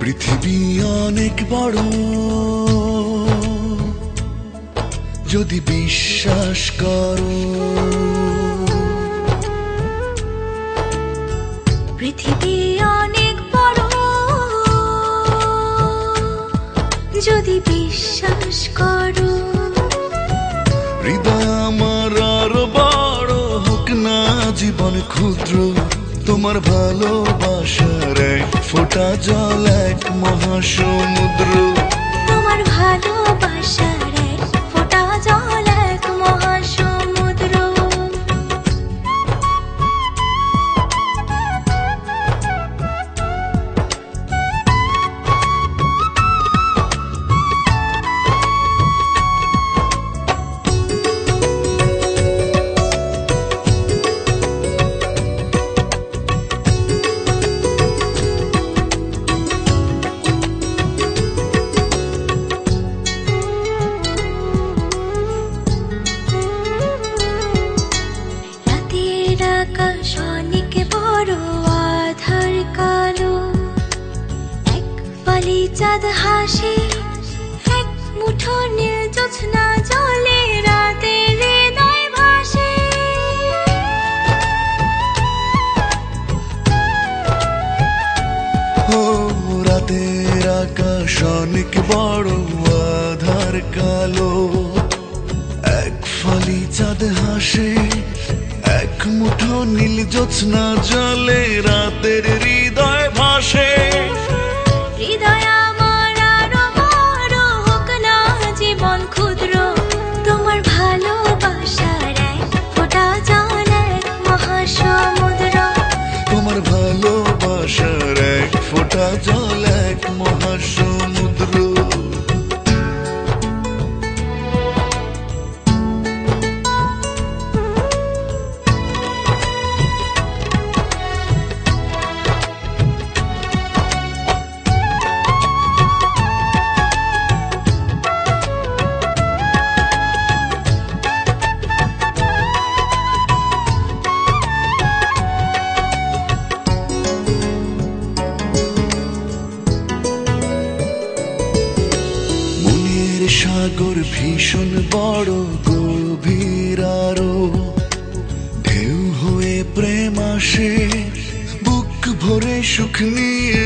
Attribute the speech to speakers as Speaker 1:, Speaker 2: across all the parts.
Speaker 1: পৃথিবী অনেক বড়, যদি বিশ্বাস করো।
Speaker 2: পৃথিবী অনেক বড়, যদি বিশ্বাস করো।
Speaker 1: হৃদয় আমার আরো বড় হোক না জীবন ক্ষুদ্র, তোমার ভালোবাসার এক ফোঁটা জল এক মহাসমুদ্র।
Speaker 2: তোমার ভালোবাসার এক ফোঁটা জল এক মহাসমুদ্র। আকাশ অনেক বড়, আধার কালো, এক ফালি চাঁদ হাসে, এক মুঠো নীল জ্যোৎস্না জলে রাতের হৃদয় ভাসে।
Speaker 1: ও রাতের আকাশ অনেক বড়, আধার কালো, এক ফালি চাঁদ হাসে, এক মুঠো নীল জ্যোৎস্না জলে রাতের হৃদয় ভাসে।
Speaker 2: হৃদয় আমার আরো বড় হোক না জীবন ক্ষুদ্র, তোমার ভালোবাসার এক ফোঁটা জল এক মহাসমুদ্র।
Speaker 1: তোমার ভালোবাসার এক ফোঁটা জল এক মহাসমুদ্র। সাগর ভীষণ বড়, গভীর আরো, ঢেউ হয়ে প্রেম আসে, বুক ভরে সুখ নিয়ে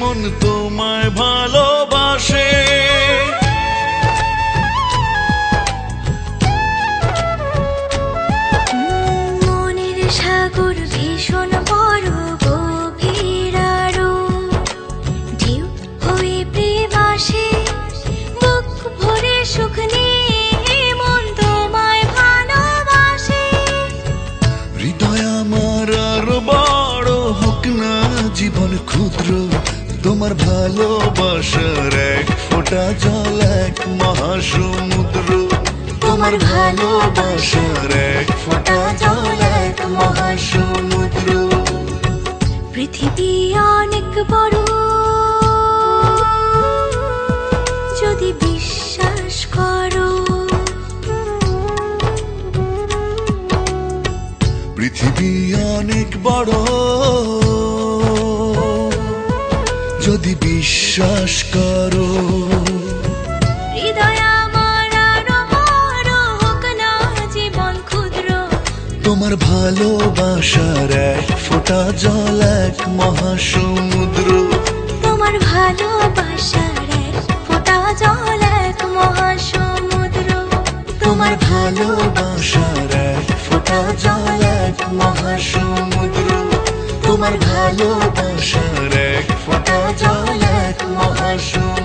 Speaker 1: মন তোমায় ভালোবাসে।
Speaker 2: মনের সাগর ভীষণ বড়, গভীর আরো, ঢেউ হয়ে প্রেম আসে, সুখ নিয়ে মন তোমায় ভালোবাসে।
Speaker 1: হৃদয় আমার আরো বড় হোক না জীবন ক্ষুদ্র, তোমার ভালোবাসার এক ফোঁটা জল এক মহাসমুদ্র। তোমার ভালোবাসার এক ফোঁটা জল এক মহাসমুদ্র।
Speaker 2: পৃথিবী অনেক বড়, যদি বিশ্বাস করো।
Speaker 1: পৃথিবী অনেক বড়, যদি বিশ্বাস করো।
Speaker 2: হৃদয় আমার আরো বড় হোক না জীবন ক্ষুদ্র,
Speaker 1: তোমার ভালোবাসার এক ফোঁটা জল এক মহাসমুদ্র।
Speaker 2: তোমার ভালোবাসার এক ফোঁটা জল এক মহাসমুদ্র।
Speaker 1: তোমার ভালোবাসার এক ফোঁটা জল এক মহাসমুদ্র। তোমার ভালোবাসার এক ফোঁটা জল এক মহাসমুদ্র।